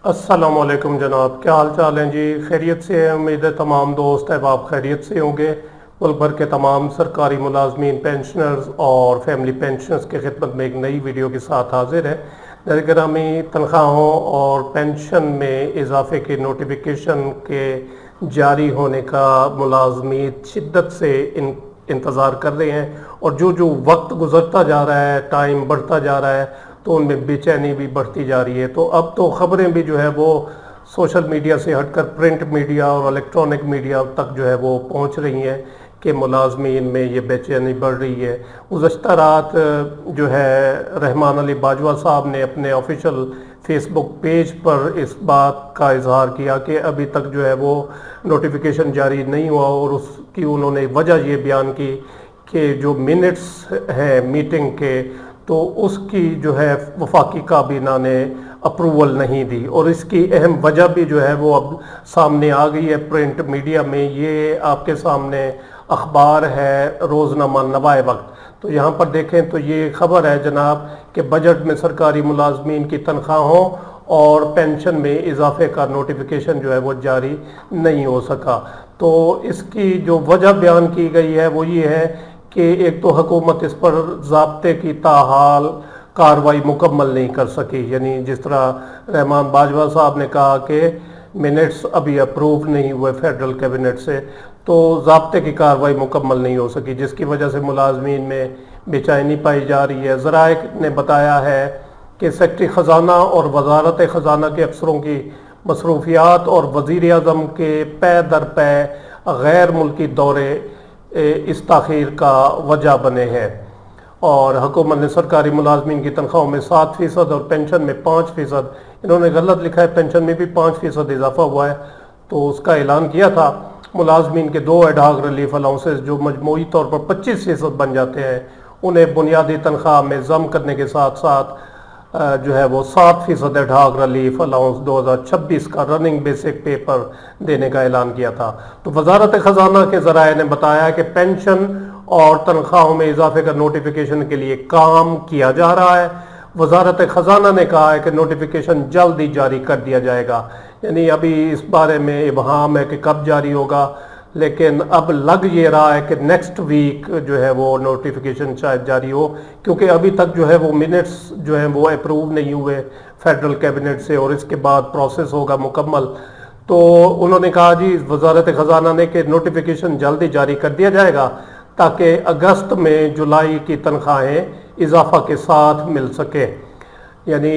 السلام علیکم جناب، کیا حال چال ہیں جی؟ خیریت سے ہیں؟ امید ہے تمام دوست احباب خیریت سے ہوں گے۔ ملک بھر کے تمام سرکاری ملازمین، پینشنرز اور فیملی پینشنرز کی خدمت میں ایک نئی ویڈیو کے ساتھ حاضر ہے۔ ناظرین گرامی، تنخواہوں اور پینشن میں اضافے کی نوٹیفیکیشن کے جاری ہونے کا ملازمین شدت سے انتظار کر رہے ہیں، اور جو وقت گزرتا جا رہا ہے، ٹائم بڑھتا جا رہا ہے، تو ان میں بے چینی بھی بڑھتی جا رہی ہے۔ تو اب تو خبریں بھی جو ہے وہ سوشل میڈیا سے ہٹ کر پرنٹ میڈیا اور الیکٹرانک میڈیا تک جو ہے وہ پہنچ رہی ہیں کہ ملازمین میں یہ بے چینی بڑھ رہی ہے۔ گزشتہ رات جو ہے رحمان علی باجوہ صاحب نے اپنے آفیشیل فیس بک پیج پر اس بات کا اظہار کیا کہ ابھی تک جو ہے وہ نوٹیفیکیشن جاری نہیں ہوا، اور اس کی انہوں نے وجہ یہ بیان کی کہ جو منٹس ہیں میٹنگ کے، تو اس کی جو ہے وفاقی کابینہ نے اپروول نہیں دی، اور اس کی اہم وجہ بھی جو ہے وہ اب سامنے آ گئی ہے پرنٹ میڈیا میں۔ یہ آپ کے سامنے اخبار ہے روزنامہ نوائے وقت، تو یہاں پر دیکھیں تو یہ خبر ہے جناب کہ بجٹ میں سرکاری ملازمین کی تنخواہوں اور پینشن میں اضافے کا نوٹیفیکیشن جو ہے وہ جاری نہیں ہو سکا۔ تو اس کی جو وجہ بیان کی گئی ہے وہ یہ ہے کہ ایک تو حکومت اس پر ضابطے کی تاحال کارروائی مکمل نہیں کر سکی، یعنی جس طرح رحمان باجوہ صاحب نے کہا کہ منٹس ابھی اپروو نہیں ہوئے فیڈرل کیبنٹ سے، تو ضابطے کی کارروائی مکمل نہیں ہو سکی، جس کی وجہ سے ملازمین میں بے چینی پائی جا رہی ہے۔ ذرائع نے بتایا ہے کہ سیکرٹری خزانہ اور وزارت خزانہ کے افسروں کی مصروفیات اور وزیر اعظم کے پے در پے غیر ملکی دورے اس تاخیر کا وجہ بنے ہیں، اور حکومت نے سرکاری ملازمین کی تنخواہوں میں 7% اور پینشن میں 5%، انہوں نے غلط لکھا ہے، پینشن میں بھی 5% اضافہ ہوا ہے، تو اس کا اعلان کیا تھا۔ ملازمین کے 2 ایڈہاک ریلیف الاؤنسز جو مجموعی طور پر 25% بن جاتے ہیں، انہیں بنیادی تنخواہ میں ضم کرنے کے ساتھ ساتھ جو ہے وہ 7% ایڈہاک ریلیف الاؤنس 2026 کا رننگ بیسک پے پر دینے کا اعلان کیا تھا۔ تو وزارت خزانہ کے ذرائع نے بتایا کہ پینشن اور تنخواہوں میں اضافے کا نوٹیفیکیشن کے لیے کام کیا جا رہا ہے۔ وزارت خزانہ نے کہا ہے کہ نوٹیفیکیشن جلد ہی جاری کر دیا جائے گا، یعنی ابھی اس بارے میں ابہام ہے کہ کب جاری ہوگا، لیکن اب لگ یہ رہا ہے کہ نیکسٹ ویک جو ہے وہ نوٹیفیکیشن شاید جاری ہو، کیونکہ ابھی تک جو ہے وہ منٹس جو ہیں وہ اپروو نہیں ہوئے فیڈرل کیبنٹ سے، اور اس کے بعد پروسیس ہوگا مکمل۔ تو انہوں نے کہا جی وزارت خزانہ نے کہ نوٹیفیکیشن جلد ہی جاری کر دیا جائے گا تاکہ اگست میں جولائی کی تنخواہیں اضافہ کے ساتھ مل سکیں، یعنی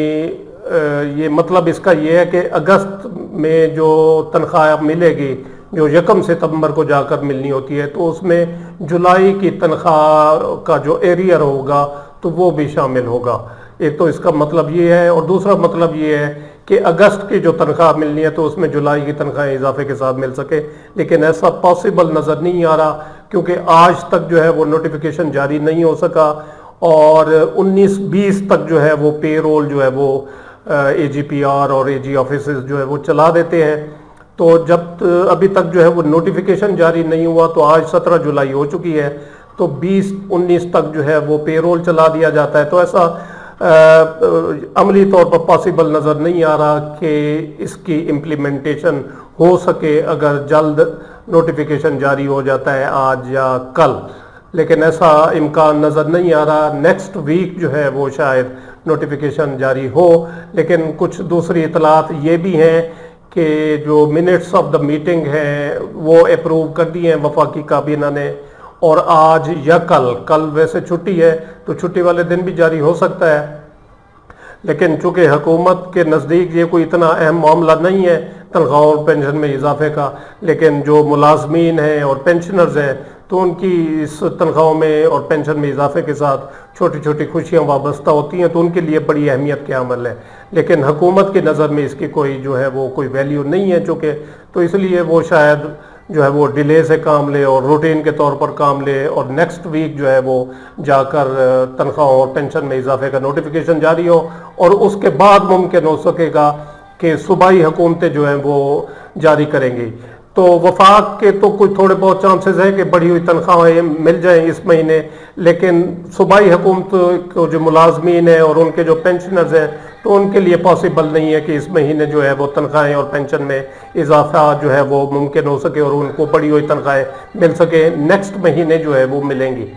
یہ مطلب اس کا یہ ہے کہ اگست میں جو تنخواہ ملے گی جو 1 ستمبر کو جا کر ملنی ہوتی ہے، تو اس میں جولائی کی تنخواہ کا جو ایریئر ہوگا تو وہ بھی شامل ہوگا۔ ایک تو اس کا مطلب یہ ہے، اور دوسرا مطلب یہ ہے کہ اگست کی جو تنخواہ ملنی ہے تو اس میں جولائی کی تنخواہیں اضافے کے ساتھ مل سکے، لیکن ایسا پاسبل نظر نہیں آ رہا، کیونکہ آج تک جو ہے وہ نوٹیفیکیشن جاری نہیں ہو سکا، اور 19-20 تک جو ہے وہ پے رول جو ہے وہ اے جی پی آر اور اے جی آفیسز جو ہے وہ چلا دیتے ہیں۔ تو جب ابھی تک جو ہے وہ نوٹیفیکیشن جاری نہیں ہوا، تو آج 17 جولائی ہو چکی ہے، تو 20-19 تک جو ہے وہ پے رول چلا دیا جاتا ہے، تو ایسا عملی طور پر پاسبل نظر نہیں آ رہا کہ اس کی امپلیمنٹیشن ہو سکے اگر جلد نوٹیفیکیشن جاری ہو جاتا ہے آج یا کل، لیکن ایسا امکان نظر نہیں آ رہا۔ نیکسٹ ویک جو ہے وہ شاید نوٹیفیکیشن جاری ہو، لیکن کچھ دوسری اطلاعات یہ بھی ہیں کہ جو منٹس آف دا میٹنگ ہیں وہ اپروو کر دی ہیں وفاقی کابینہ نے، اور آج یا کل ویسے چھٹی ہے تو چھٹی والے دن بھی جاری ہو سکتا ہے، لیکن چونکہ حکومت کے نزدیک یہ کوئی اتنا اہم معاملہ نہیں ہے تنخواہوں اور پینشن میں اضافے کا، لیکن جو ملازمین ہیں اور پینشنرز ہیں تو ان کی اس تنخواہوں میں اور پینشن میں اضافے کے ساتھ چھوٹی چھوٹی خوشیاں وابستہ ہوتی ہیں، تو ان کے لیے بڑی اہمیت کے عمل ہے، لیکن حکومت کی نظر میں اس کی کوئی جو ہے وہ کوئی ویلیو نہیں ہے چونکہ، تو اس لیے وہ شاید جو ہے وہ ڈیلے سے کام لے اور روٹین کے طور پر کام لے، اور نیکسٹ ویک جو ہے وہ جا کر تنخواہوں اور پینشن میں اضافے کا نوٹیفیکیشن جاری ہو، اور اس کے بعد ممکن ہو سکے گا کہ صوبائی حکومتیں جو ہیں وہ جاری کریں گی۔ تو وفاق کے تو کوئی تھوڑے بہت چانسز ہیں کہ بڑھی ہوئی تنخواہیں مل جائیں اس مہینے، لیکن صوبائی حکومت کو جو ملازمین ہیں اور ان کے جو پینشنرز ہیں تو تو ان کے لیے پاسبل نہیں ہے کہ اس مہینے جو ہے وہ تنخواہیں اور پینشن میں اضافہ جو ہے وہ ممکن ہو سکے اور ان کو بڑی ہوئی تنخواہیں مل سکے، نیکسٹ مہینے جو ہے وہ ملیں گی۔